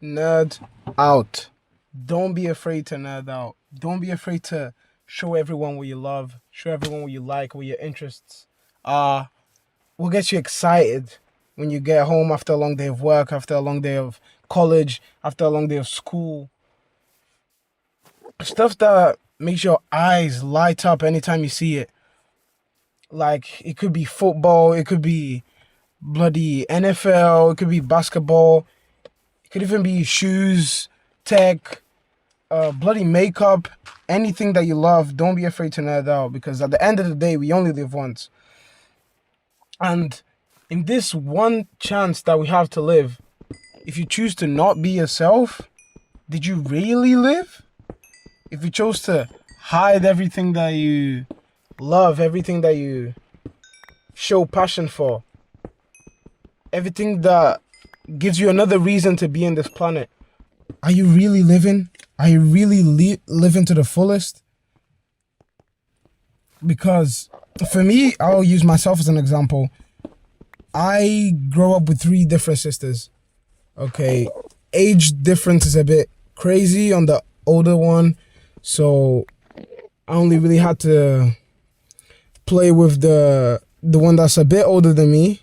Nerd out. Don't be afraid to nerd out. Don't be afraid to show everyone what you love, show everyone what you like, what your interests are. What gets you excited when you get home after a long day of work, after a long day of college, after a long day of school. Stuff that makes your eyes light up anytime you see it. Like, it could be football, it could be bloody NFL, it could be basketball, it could even be shoes, tech, bloody makeup, anything that you love. Don't be afraid to nerd out, because at the end of the day, we only live once. And in this one chance that we have to live, if you choose to not be yourself, did you really live? If you chose to hide everything that you love, everything that you show passion for, everything that gives you another reason to be in this planet, are you really living? Are you really living to the fullest? Because for me, I'll use myself as an example. I grow up with three different sisters. Okay, age difference is a bit crazy on the older one, so I only really had to play with the one that's a bit older than me,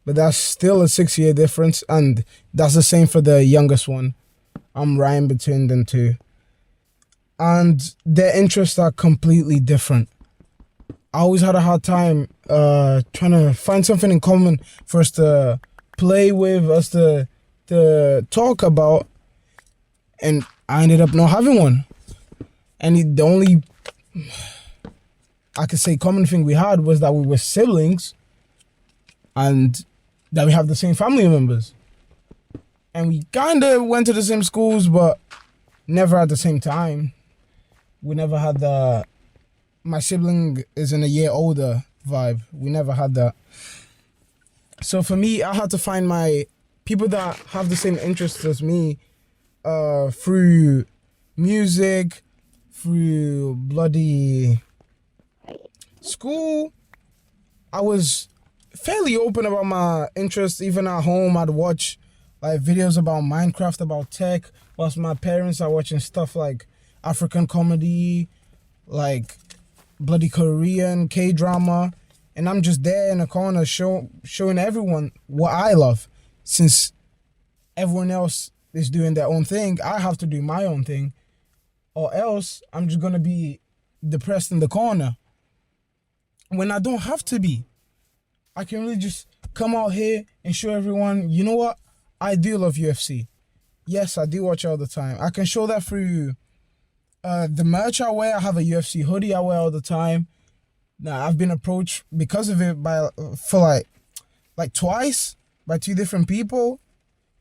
but that's still a 6 year difference, and that's the same for the youngest one. I'm right in between them two, and their interests are completely different. I always had a hard time trying to find something in common for us to play with, us to talk about, and I ended up not having one. And the only, I could say, common thing we had was that we were siblings and that we have the same family members. And we kind of went to the same schools, but never at the same time. We never had the, my sibling is in a year older vibe. We never had that. So for me, I had to find my people that have the same interests as me through music, through bloody school. I was fairly open about my interests. Even at home, I'd watch like videos about Minecraft, about tech, whilst my parents are watching stuff like African comedy, like bloody Korean K-drama, and I'm just there in a corner showing everyone what I love. Since everyone else is doing their own thing, I have to do my own thing, or else I'm just gonna be depressed in the corner. When I don't have to be, I can really just come out here and show everyone, you know what? I do love UFC. Yes, I do watch it all the time. I can show that through the merch I wear. I have a UFC hoodie I wear all the time. Now, I've been approached because of it for twice by two different people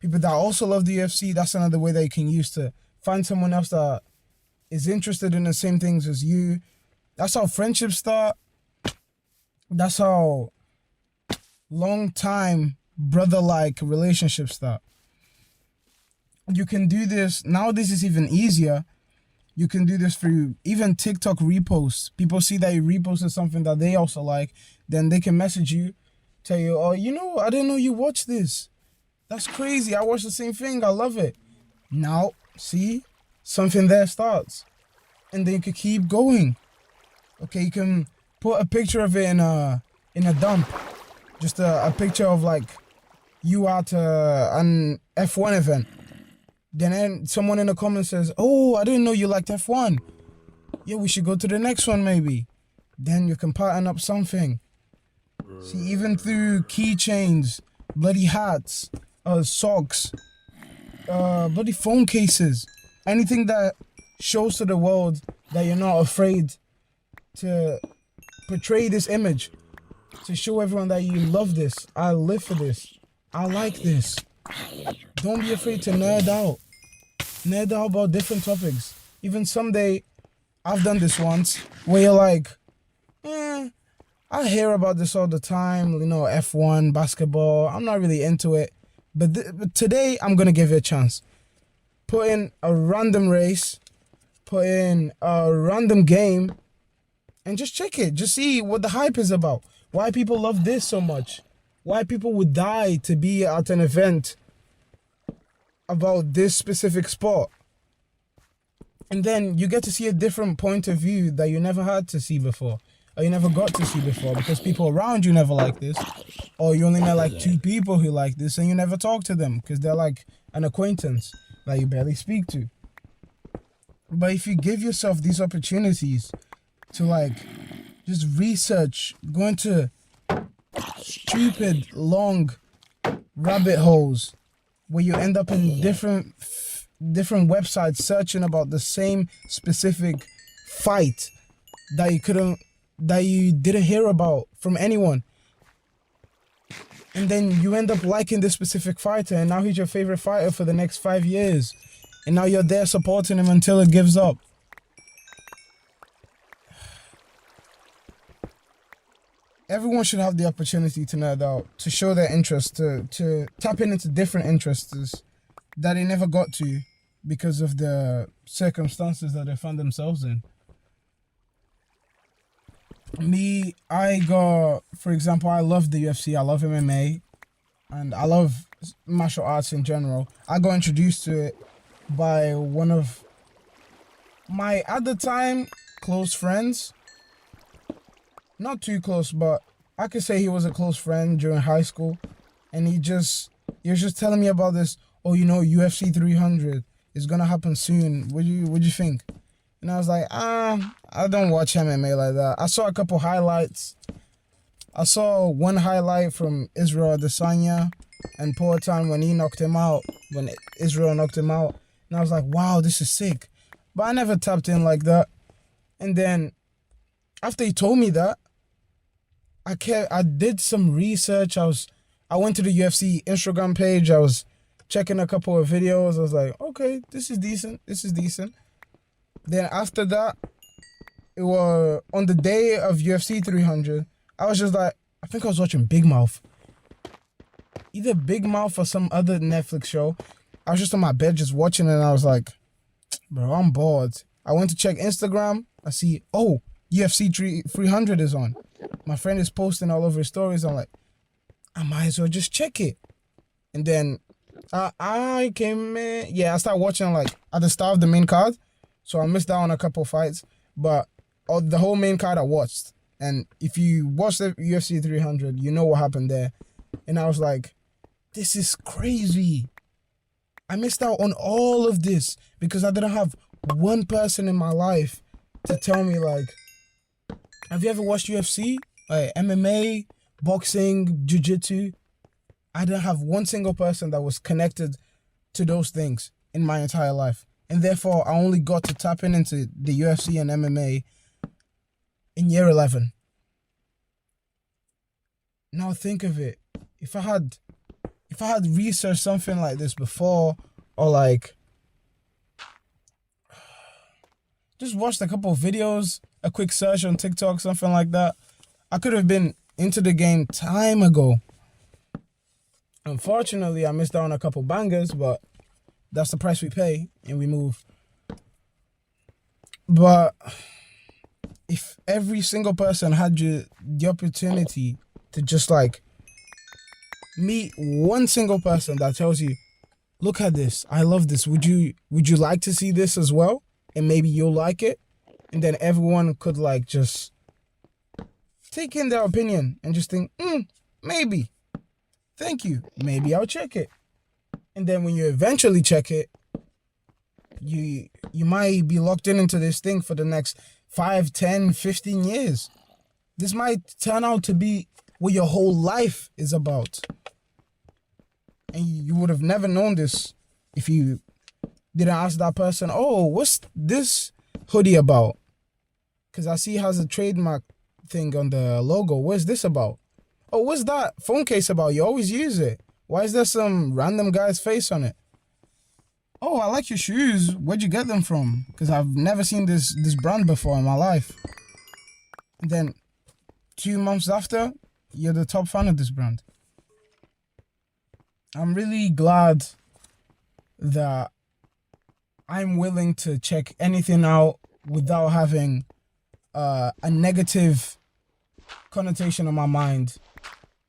that also love the UFC. That's another way that you can use to find someone else that is interested in the same things as you. That's how friendships start. That's how long time brother-like relationships start. You can do this nowadays. It's even easier. You can do this through even TikTok reposts. People see that you reposted something that they also like, then they can message you, tell you, oh, you know, I didn't know you watched this. That's crazy. I watched the same thing. I love it. Now, see, something there starts. And then you can keep going. Okay, you can put a picture of it in a dump. Just a picture of like you at an F1 event. Then someone in the comments says, oh, I didn't know you liked F1. Yeah, we should go to the next one maybe. Then you can pattern up something. See, even through keychains, bloody hats, socks, bloody phone cases, anything that shows to the world that you're not afraid to portray this image, to show everyone that you love this, I live for this, I like this. Don't be afraid to nerd out. Nerd out about different topics. Even someday, I've done this once, where you're like, I hear about this all the time, you know, F1, basketball, I'm not really into it. But today, I'm going to give it a chance. Put in a random race, put in a random game, and just check it. Just see what the hype is about. Why people love this so much. Why people would die to be at an event about this specific sport. And then you get to see a different point of view that you never had to see before, or you never got to see before, because people around you never like this, or you only met like 2 people who like this, and you never talk to them because they're like an acquaintance that you barely speak to. But if you give yourself these opportunities to like just research, go into stupid long rabbit holes where you end up in different websites searching about the same specific fight that you didn't hear about from anyone, and then you end up liking this specific fighter, and now he's your favorite fighter for the next 5 years, and now you're there supporting him until it gives up. Everyone should have the opportunity to nerd out, to show their interest, to tap into different interests that they never got to because of the circumstances that they found themselves in. Me, for example, I love the UFC, I love MMA, and I love martial arts in general. I got introduced to it by one of my, at the time, close friends. Not too close, but I could say he was a close friend during high school. And he was just telling me about this, UFC 300 is gonna happen soon. What do you think? And I was like, I don't watch MMA like that. I saw a couple highlights. I saw one highlight from Israel Adesanya and Poatan when Israel knocked him out. And I was like, wow, this is sick. But I never tapped in like that. And then after he told me that, I did some research. I went to the UFC Instagram page. I was checking a couple of videos. I was like, okay, this is decent. Then after that, it was on the day of UFC 300. I was just like, I think I was watching Big Mouth. Either Big Mouth or some other Netflix show. I was just on my bed just watching it, and I was like, bro, I'm bored. I went to check Instagram. I see, UFC 300 is on. My friend is posting all over his stories. I'm like, I might as well just check it. And then I came in. Yeah, I started watching like at the start of the main card. So I missed out on a couple fights. But the whole main card I watched. And if you watch the UFC 300, you know what happened there. And I was like, this is crazy. I missed out on all of this because I didn't have one person in my life to tell me like, have you ever watched UFC? Like MMA, boxing, jiu-jitsu? I didn't have one single person that was connected to those things in my entire life. And therefore, I only got to tap into the UFC and MMA in year 11. Now think of it. If I had researched something like this before, or like just watched a couple of videos, a quick search on TikTok, something like that, I could have been into the game time ago. Unfortunately, I missed out on a couple bangers, but that's the price we pay and we move. But if every single person had the opportunity to just like meet one single person that tells you, look at this, I love this, would you like to see this as well? And maybe you'll like it. And then everyone could like just take in their opinion and just think, maybe. Thank you. Maybe I'll check it. And then when you eventually check it, you might be locked into this thing for the next 5, 10, 15 years. This might turn out to be what your whole life is about. And you would have never known this if you didn't ask that person, what's this hoodie about? Because I see it has a trademark thing on the logo. What's this about? Oh, what's that phone case about? You always use it. Why is there some random guy's face on it? Oh, I like your shoes. Where'd you get them from? Because I've never seen this brand before in my life. And then 2 months after, you're the top fan of this brand. I'm really glad that I'm willing to check anything out without having a negative connotation on my mind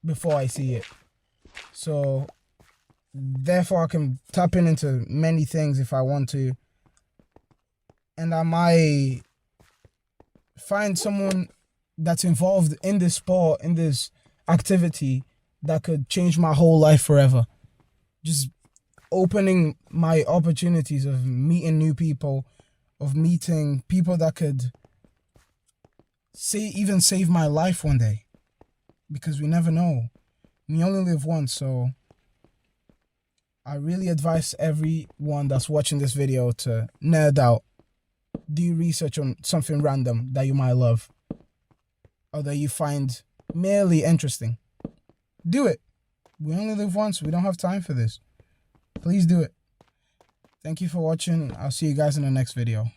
before I see it. So Therefore, I can tap into many things if I want to. And I might find someone that's involved in this sport, in this activity, that could change my whole life forever. Just opening my opportunities of meeting new people, of meeting people that could even save my life one day. Because we never know. We only live once, so I really advise everyone that's watching this video to nerd out. Do research on something random that you might love or that you find merely interesting. Do it. We only live once. We don't have time for this. Please do it. Thank you for watching. I'll see you guys in the next video.